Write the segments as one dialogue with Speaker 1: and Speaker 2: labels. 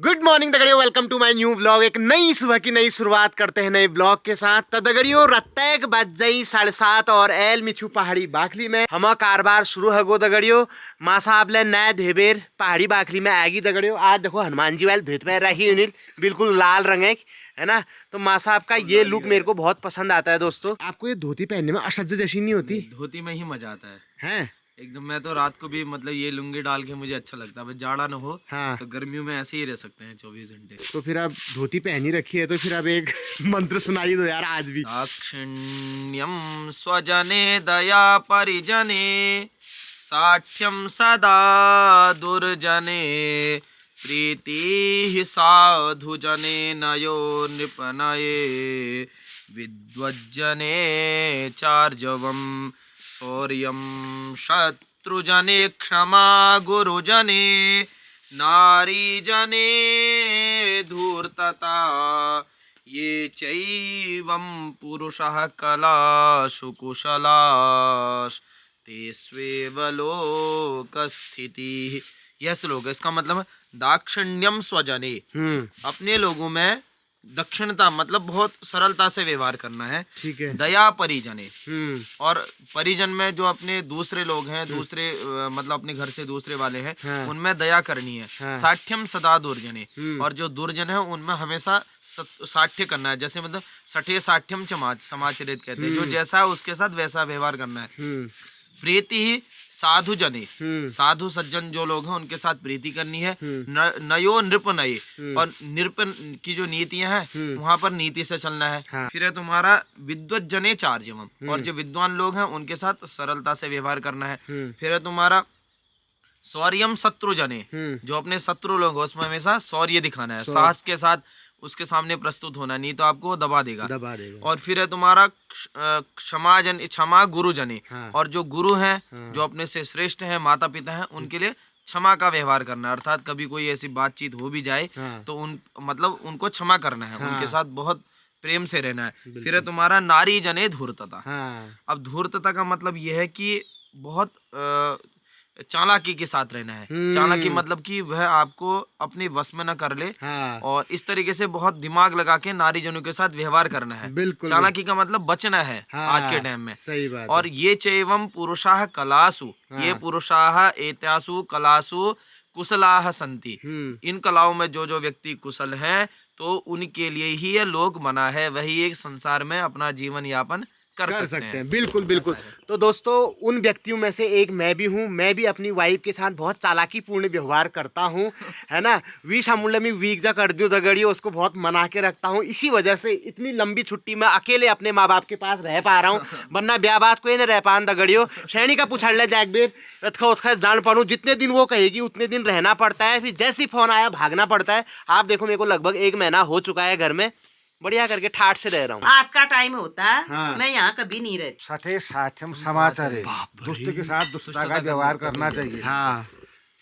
Speaker 1: Good morning दगड़ियों, welcome to my new blog. एक नई सुबह की नई शुरुआत करते हैं नए ब्लॉग के साथ। तो दगड़ियों रत्तैक बज गई 7:30 और एल मिछू पहाड़ी बाखली में हम कारोबार शुरू है गो दगड़ियों। माँ साहब ले नए धेबेर पहाड़ी बाखली में आएगी दगड़ियों। आज देखो हनुमान जी वाले धोत में रही उनिल बिल्कुल लाल रंग है ना। तो माँ साहब का ये लुक मेरे को बहुत पसंद आता है दोस्तों। आपको ये धोती पहनने में अशज्ज जैसी नहीं होती?
Speaker 2: धोती में ही मजा आता है
Speaker 1: हैं?
Speaker 2: एकदम। मैं तो रात को भी मतलब ये लुंगी डाल के मुझे अच्छा लगता है। बस जाड़ा न हो
Speaker 1: हाँ।
Speaker 2: तो गर्मियों में ऐसे ही रह सकते हैं 24 घंटे।
Speaker 1: तो फिर आप धोती पहनी रखी है तो फिर अब एक मंत्र सुनाई दो यार आज भी।
Speaker 2: दाक्षिण्यम स्वजने दया परिजने साठ्यम सदा दुर्जने प्रीति साधु जने नयो नृपनये विद्वज्जने चार्जवम शौर्यम शत्रुजने क्षमा गुरुजने नारीजने धूर्तता ये चैवं पुरुषः कलासु कुशलास् ते स्वेव लोकस्थितिः। यह श्लोक है। इसका मतलब है दाक्षिण्यम स्वजने, अपने लोगों में दक्षिणता मतलब बहुत सरलता से व्यवहार करना है। ठीक है। दया परिजने, और परिजन में जो अपने दूसरे लोग हैं, दूसरे मतलब अपने घर से दूसरे वाले हैं, हाँ। उनमें दया करनी है। हाँ। साठ्यम सदा दुर्जने, और जो दुर्जन है उनमें हमेशा साठ्य करना है। जैसे मतलब सठे साठ्यम समाचरित कहते हैं, जो जैसा है उसके साथ वैसा व्यवहार करना है। प्रीति ही साधु जने, साधु सज्जन जो लोग हैं उनके साथ प्रीति करनी है। नयो नृप नये, और नृप की जो नीतियां हैं वहां पर नीति से चलना है। हाँ। फिर है तुम्हारा विद्वत जने चार्जवम, और जो विद्वान लोग हैं उनके साथ सरलता से व्यवहार करना है। फिर है तुम्हारा शौर्यम शत्रु जने, जो अपने शत्रु लोग हैं उसमें हमेशा शौर्य दिखाना है, साहस के साथ उसके सामने प्रस्तुत होना, नहीं तो आपको दबा देगा। और फिर है तुम्हारा क्षमा गुरु जने, हाँ। और जो गुरु हैं, हाँ। जो अपने से श्रेष्ठ हैं, माता पिता हैं, उनके लिए क्षमा का व्यवहार करना है। अर्थात कभी कोई ऐसी बातचीत हो भी जाए, हाँ। तो मतलब उनको क्षमा करना है। हाँ। उनके साथ बहुत प्रेम से रहना है। फिर है तुम्हारा नारी जने धूर्तता। हाँ। अब धूर्तता का मतलब यह है कि बहुत चालाकी के साथ रहना है। चालाकी मतलब कि वह आपको अपने वश में न कर ले। हाँ। और इस तरीके से बहुत दिमाग लगा के नारी जनों के साथ व्यवहार करना है। बिल्कुल। चालाकी का मतलब बचना है। हाँ। आज के टाइम में सही बात। और ये चैवम पुरुषाः कलासु, हाँ। ये पुरुषाः एतासु कलासु कुशलाः सन्ति। इन कलाओं में जो जो व्यक्ति कुशल हैं तो उनके लिए ही ये लोक बना है, वही एक संसार में अपना जीवन यापन कर सकते हैं। बिल्कुल बिल्कुल। तो दोस्तों उन व्यक्तियों में से एक मैं भी हूँ। मैं भी अपनी वाइफ के साथ बहुत चालाकी पूर्ण व्यवहार करता हूँ, है ना। वी सामूल्य में वीक जा कर दूँ दगड़ी, उसको बहुत मना के रखता हूँ। इसी वजह से इतनी लंबी छुट्टी में अकेले अपने माँ बाप के पास रह पा रहा हूँ, वरना ब्याह बात कोई न रह पान दगड़ियों। श्रेणी का पूछा ले जाग बेर जान पड़ू, जितने दिन वो कहेगी उतने दिन रहना पड़ता है। फिर जैसे फोन आया भागना पड़ता है। आप देखो मेरे को लगभग 1 महीना हो चुका है घर में बढ़िया करके ठाठ से रह रहा हूँ।
Speaker 3: आज का टाइम होता है। हाँ। मैं यहाँ कभी नहीं रहती।
Speaker 4: सठे साठ्यम समाचार है, दुष्ट के साथ दुष्टता का व्यवहार करना चाहिए। हाँ।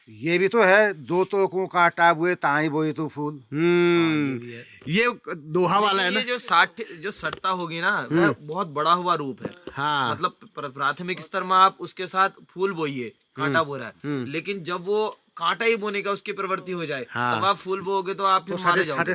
Speaker 4: ये भी तो है, दो तो को काटा हुए ताई बोए तो फूल।
Speaker 1: ये दोहा वाला है ना।
Speaker 2: ये जो सटता होगी ना वह बहुत बड़ा हुआ रूप है। हाँ। मतलब प्राथमिक स्तर में आप उसके साथ फूल बोइए, कांटा बो रहा है, लेकिन जब वो कांटा ही बोने का उसकी प्रवृत्ति हो जाए, हाँ। तब आप फूल बोगे तो आप फिर मारे जाओगे।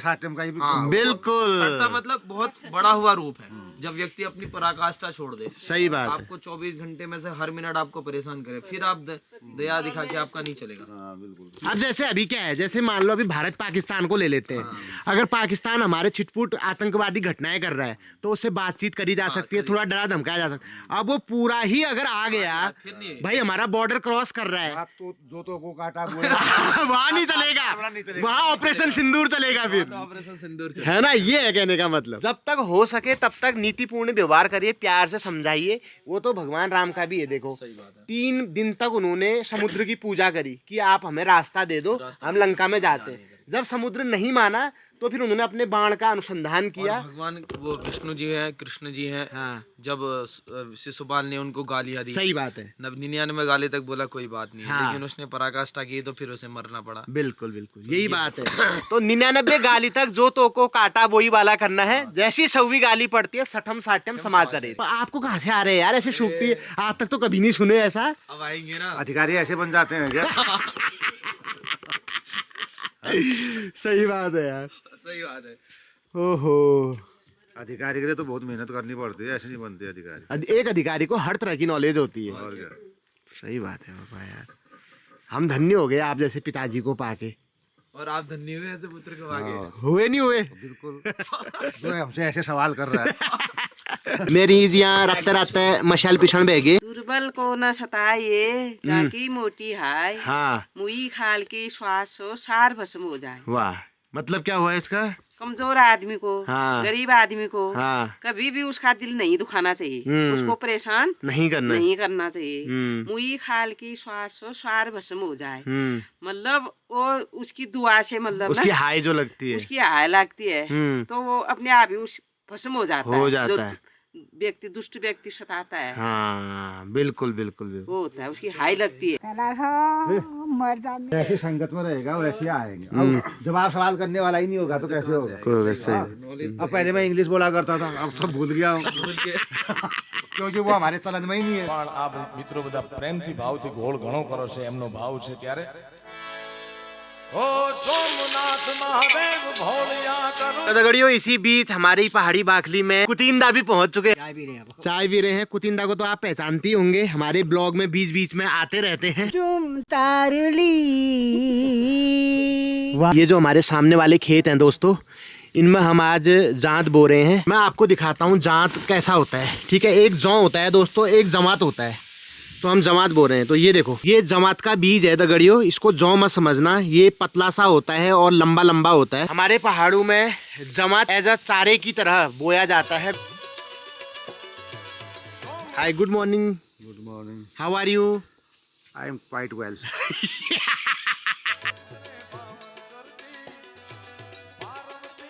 Speaker 1: हाँ। बिल्कुल।
Speaker 2: सटता मतलब बहुत बड़ा हुआ रूप है, जब व्यक्ति अपनी पराकाष्ठा छोड़ दे।
Speaker 1: सही बात। आपको
Speaker 2: 24 घंटे में से हर मिनट आपको परेशान करे, फिर आप दया दिखा के आपका नहीं चलेगा।
Speaker 1: हाँ, बिल्कुल। अब जैसे अभी क्या है, जैसे मान लो अभी भारत पाकिस्तान को ले लेते हैं। हाँ। अगर पाकिस्तान हमारे छिटपुट आतंकवादी घटनाएं कर रहा है तो उससे बातचीत करी जा सकती है, थोड़ा डरा धमकाया जा सकता है। अब वो पूरा ही अगर आ गया, भाई हमारा बॉर्डर क्रॉस कर रहा है,
Speaker 4: तो जो तो को काटा
Speaker 1: वहाँ नहीं चलेगा, वहाँ ऑपरेशन सिंदूर चलेगा फिर।
Speaker 2: ऑपरेशन सिंदूर
Speaker 1: है ना, ये है कहने का मतलब। जब तक हो सके तब तक नीतिपूर्ण व्यवहार करिए, प्यार से समझाइए। वो तो भगवान राम का भी है, देखो 3 दिन तक उन्होंने समुद्र की पूजा करी कि आप हमें रास्ता दे दो, हम लंका में जाते हैं। जब समुद्र नहीं माना तो फिर उन्होंने अपने बाण का अनुसंधान किया।
Speaker 2: भगवान वो विष्णु जी हैं, कृष्ण जी हैं। हाँ। जब शिशुपाल ने उनको गालियां दी,
Speaker 1: सही बात है,
Speaker 2: 99 गाली तक बोला कोई बात नहीं। हाँ। लेकिन उसने पराकाष्ठा की तो फिर उसे मरना पड़ा।
Speaker 1: बिल्कुल बिल्कुल, यही बात है। तो 99 गाली तक जो तो को काटा वही वाला करना है। जैसी 100वीं गाली पड़ती है सठम साठम समाचार। आपको कहाँ से आ रहे हैं यार ऐसे सूखती? आज तक तो कभी नहीं सुने ऐसा।
Speaker 2: अब आएंगे ना,
Speaker 4: अधिकारी ऐसे बन जाते हैं क्या?
Speaker 1: सही बात है यार,
Speaker 2: सही बात है।
Speaker 1: ओहो।
Speaker 4: अधिकारी के लिए तो बहुत मेहनत करनी पड़ती है, ऐसे नहीं बनते अधिकारी।
Speaker 1: एक अधिकारी को हर तरह की नॉलेज होती है।
Speaker 4: और क्या।
Speaker 1: सही बात है बाबा यार, हम धन्य हो गए आप जैसे पिताजी को पाके।
Speaker 2: और आप धन्य हुए ऐसे पुत्र को पाके।
Speaker 1: हुए नहीं हुए?
Speaker 4: बिल्कुल। जो हमसे ऐसे सवाल कर रहा है।
Speaker 1: मेरी यहाँ रखते रखते मशाल पिछड़ बह गए।
Speaker 3: दुर्बल को न सताए जाकी मोटी हाय,
Speaker 1: हाँ
Speaker 3: मुई खाल की श्वास हो सार भस्म हो जाए।
Speaker 1: वाह, मतलब क्या हुआ इसका?
Speaker 3: कमजोर आदमी को,
Speaker 1: हाँ।
Speaker 3: गरीब आदमी को
Speaker 1: हाँ।
Speaker 3: कभी भी उसका दिल नहीं दुखाना चाहिए, उसको परेशान
Speaker 1: नहीं करना।
Speaker 3: नहीं करना चाहिए। मुई खाल की श्वास हो सार भस्म हो जाए, मतलब वो उसकी दुआ से, मतलब
Speaker 1: उसकी
Speaker 3: ना
Speaker 1: हाय जो लगती है,
Speaker 3: उसकी हाय लगती है तो वो अपने आप ही उस भस्म हो जाता है। जो व्यक्ति दुष्ट व्यक्ति सताता है,
Speaker 1: हाँ बिल्कुल बिल्कुल बिल्कुल,
Speaker 3: वो होता है, उसकी हाय लगती है।
Speaker 4: जैसी संगत में रहेगा वैसे आएंगे। अब जब आप सवाल करने वाला ही नहीं होगा तो कैसे होगा? अब पहले मैं इंग्लिश बोला करता था, अब सब भूल गया हूँ। क्योंकि वो हमारे चलन में ही नहीं है।
Speaker 5: પણ આપ મિત્રો બધા પ્રેમથી ભાવથી ઘોળ ઘણો કરો છે, એમનો ભાવ છે ત્યારે ओ सोमनाथ महादेव भोलिया करो।
Speaker 1: तो दगड़ियों इसी बीच हमारी पहाड़ी बाखली में कुतिंदा भी पहुंच चुके हैं, चाय भी रहे हैं। कुतिंदा को तो आप पहचानती होंगे, हमारे ब्लॉग में बीच बीच में आते रहते हैं। ये जो हमारे सामने वाले खेत हैं दोस्तों, इनमें हम आज जांत बो रहे हैं। मैं आपको दिखाता हूँ जांत कैसा होता है। ठीक है, एक जौ होता है दोस्तों, एक जमात होता है, तो हम जमात बो रहे हैं। तो ये देखो, ये जमात का बीज है दगड़ियों, इसको जौ मत समझना, ये पतला सा होता है और लंबा लंबा होता है। हमारे पहाड़ों में जमात एज अ चारे की तरह बोया जाता है। Hi, good morning.
Speaker 4: Good morning.
Speaker 1: How are you?
Speaker 4: I am quite well.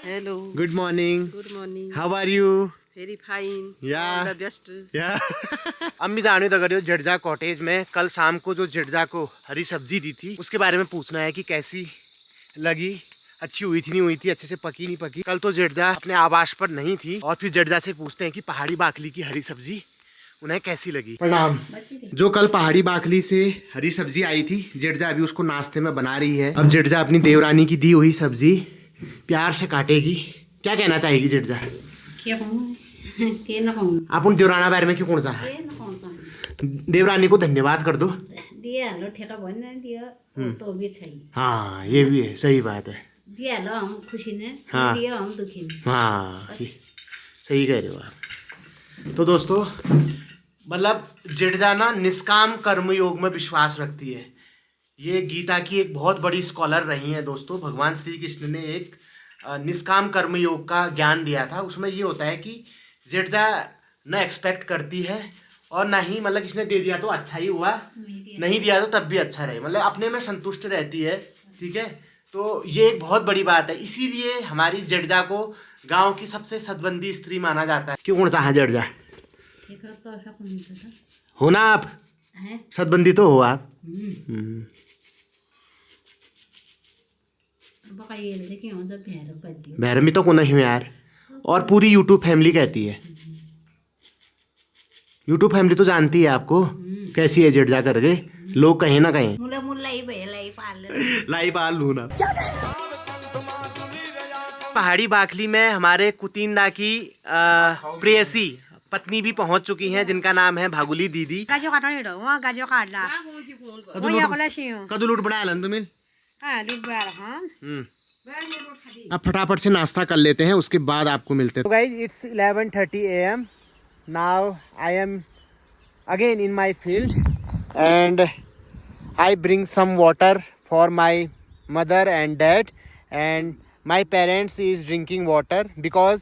Speaker 3: Hello,
Speaker 1: good morning.
Speaker 3: Good morning,
Speaker 1: how are you?
Speaker 3: Very fine,
Speaker 1: Yeah.
Speaker 3: All the best.
Speaker 1: अम्मी जाने दगड़ियों जडेजा कॉटेज में कल शाम को जो जडेजा को हरी सब्जी दी थी उसके बारे में पूछना है कि कैसी लगी, अच्छी हुई थी नहीं हुई थी, अच्छे से पकी नहीं पकी। कल तो जडेजा अपने आवास पर नहीं थी, और फिर जडेजा से पूछते हैं कि पहाड़ी बाखली की हरी सब्जी उन्हें कैसी लगी। प्रणाम। जो कल पहाड़ी बाखली से हरी सब्जी आई थी, जडेजा अभी उसको नाश्ते में बना रही है। अब जडेजा अपनी देवरानी की दी हुई सब्जी प्यार से काटेगी। क्या कहना चाहेगी जडेजा? आप उन देवराना बारे में क्यों कौन सा है? देवरानी को धन्यवाद कर दो। हाँ ये भी है, सही बात है। हाँ हाँ, सही कह रहे हो आप। तो दोस्तों मतलब जडेजा ना निष्काम कर्म योग में विश्वास रखती है। ये गीता की एक बहुत बड़ी स्कॉलर रही हैं दोस्तों। भगवान श्री कृष्ण ने एक निष्काम कर्म योग का ज्ञान दिया था। उसमें ये होता है कि जडेजा न एक्सपेक्ट करती है और ना ही मतलब किसने दे दिया तो अच्छा ही हुआ, नहीं दिया तो तब भी अच्छा रहे, मतलब अपने में संतुष्ट रहती है। ठीक है, तो ये एक बहुत बड़ी बात है। इसीलिए हमारी जडेजा को गांव की सबसे सदबंदी स्त्री माना जाता है। क्यों कौन है जडेजा? हो ना आप सदबंदी तो हो आप। भैरमी तो को नहीं यार, और पूरी यूट्यूब फैमिली कहती है। यूट्यूब फैमिली तो जानती है आपको कैसी है जडेजा करके, लोग कहीं ना कहीं लाई पाल लू ना। पहाड़ी बाखली में हमारे कुतिंदा की प्रेयसी पत्नी भी पहुंच चुकी हैं, जिनका नाम है भागुली दीदी। कदू लूट बनाया लन तुम्हें। अब फटाफट से नाश्ता कर लेते हैं, उसके बाद आपको मिलते हैं। Guys it's 11:30 AM now I am again in my field and I bring some water for my mother and dad and my parents is drinking water because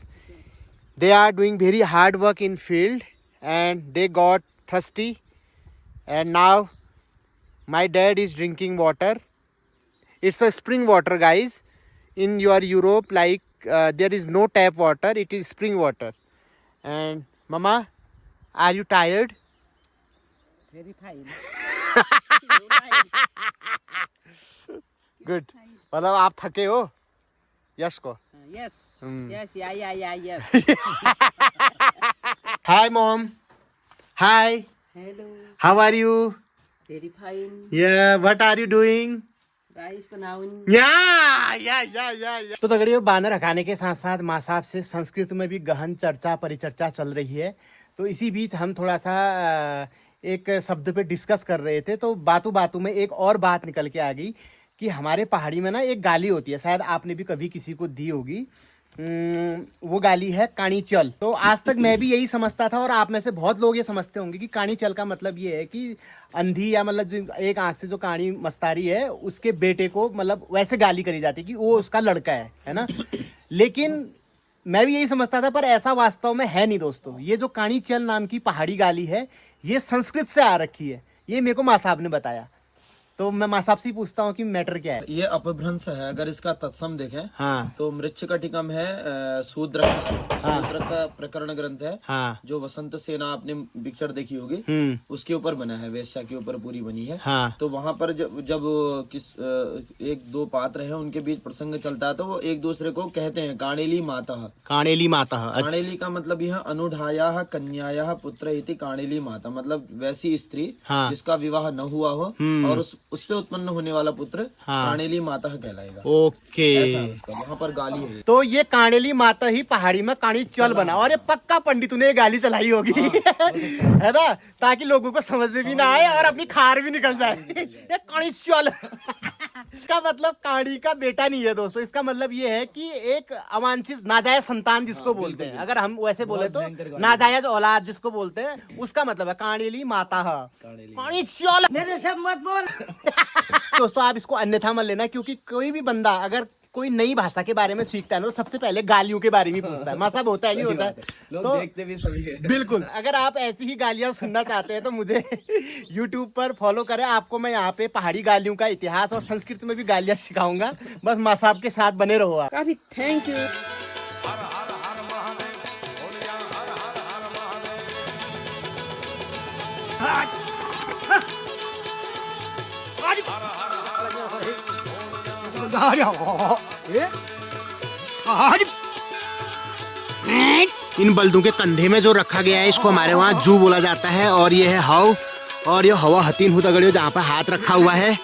Speaker 1: they are doing very hard work in field and they got thirsty, and now my dad is drinking water. It's a spring water guys. In your Europe like there is no tap water, it is spring water. And mama, are you tired?
Speaker 3: Very fine.
Speaker 1: Good. मतलब आप थके हो? यश को?
Speaker 3: Yes. Yes. Yeah.
Speaker 1: Hi mom. Hi.
Speaker 3: Hello.
Speaker 1: How are you?
Speaker 3: Very fine.
Speaker 1: Yeah, what are you doing?
Speaker 3: Rice बनाओ
Speaker 1: तो दगड़ियों, बानर हकाने के साथ साथ माँ साहब से संस्कृत में भी गहन चर्चा परिचर्चा चल रही है। तो इसी बीच हम थोड़ा सा एक शब्द पे डिस्कस कर रहे थे, तो बातों बातों में एक और बात निकल के आ गई कि हमारे पहाड़ी में ना एक गाली होती है, शायद आपने भी कभी किसी को दी होगी। वो गाली है काणी चल। तो आज तक मैं भी यही समझता था और आप में से बहुत लोग ये समझते होंगे कि काणी चल का मतलब ये है कि अंधी या मतलब जो एक आंख से जो काणी मस्तारी है उसके बेटे को मतलब वैसे गाली करी जाती है कि वो उसका लड़का है ना। लेकिन मैं भी यही समझता था, पर ऐसा वास्तव में है नहीं दोस्तों। ये जो काणी चल नाम की पहाड़ी गाली है ये संस्कृत से आ रखी है, ये मेरे को माँ साहब ने बताया। तो मैं माँ साहब से ही पूछता हूँ कि मैटर क्या है।
Speaker 2: ये अपभ्रंश है। अगर इसका तत्सम देखें
Speaker 1: हाँ।
Speaker 2: तो मृच्छकटिकम है, शूद्र का प्रकरण ग्रंथ है।
Speaker 1: हाँ।
Speaker 2: जो वसंत सेना आपने पिक्चर देखी होगी उसके ऊपर बना है, वेश्या के ऊपर पूरी बनी है।
Speaker 1: हाँ।
Speaker 2: तो वहां पर जब किस एक दो पात्र हैं उनके बीच प्रसंग चलता है तो वो एक दूसरे को कहते हैं काणेली माता।
Speaker 1: काणेली माता।
Speaker 2: काणेली का मतलब यह अनुढाया कन्याया पुत्र इति काणेली माता, मतलब वैसी स्त्री जिसका विवाह न हुआ हो और उससे उत्पन्न होने वाला पुत्र काणेली माता कहलाएगा।
Speaker 1: ओके।
Speaker 2: वहाँ पर गाली है।
Speaker 1: तो ये काणेली माता ही पहाड़ी में काणी चल बना, और ये पक्का पंडित ने गाली चलाई होगी है ना, ताकि लोगों को समझ में भी ना आए और अपनी खार भी निकल जाए। ये काणी चल इसका मतलब काणी का बेटा नहीं है दोस्तों, इसका मतलब ये है कि एक अवांछित नाजायज संतान जिसको बोलते हैं, अगर हम वैसे बोले तो नाजायज औलाद जिसको बोलते हैं, उसका मतलब है काणेली माता। काणी चल
Speaker 3: मेरे सब मत बोल।
Speaker 1: दोस्तों आप इसको अन्यथा मत लेना, क्योंकि कोई भी बंदा अगर कोई नई भाषा के बारे में सीखता है ना तो सबसे पहले गालियों के बारे में पूछता है। माँ साहब होता है नहीं होता है? तो
Speaker 2: देखते भी सभी है।
Speaker 1: बिल्कुल। अगर आप ऐसी ही गालियां सुनना चाहते हैं तो मुझे YouTube पर फॉलो करें। आपको मैं यहाँ पे पहाड़ी गालियों का इतिहास और संस्कृत में भी गालियां सिखाऊंगा। बस माँ साहब के साथ बने रहो आप।
Speaker 3: काफी थैंक यू।
Speaker 5: हर हर हर महादेव, बोलिया हर हर हर महादेव।
Speaker 1: इन बल्दों के कंधे में जो रखा गया है इसको हमारे वहाँ जू बोला जाता है, और ये है हाव, और ये हवा हतीन हूँ दगड़ियों जहाँ पर हाथ रखा हुआ है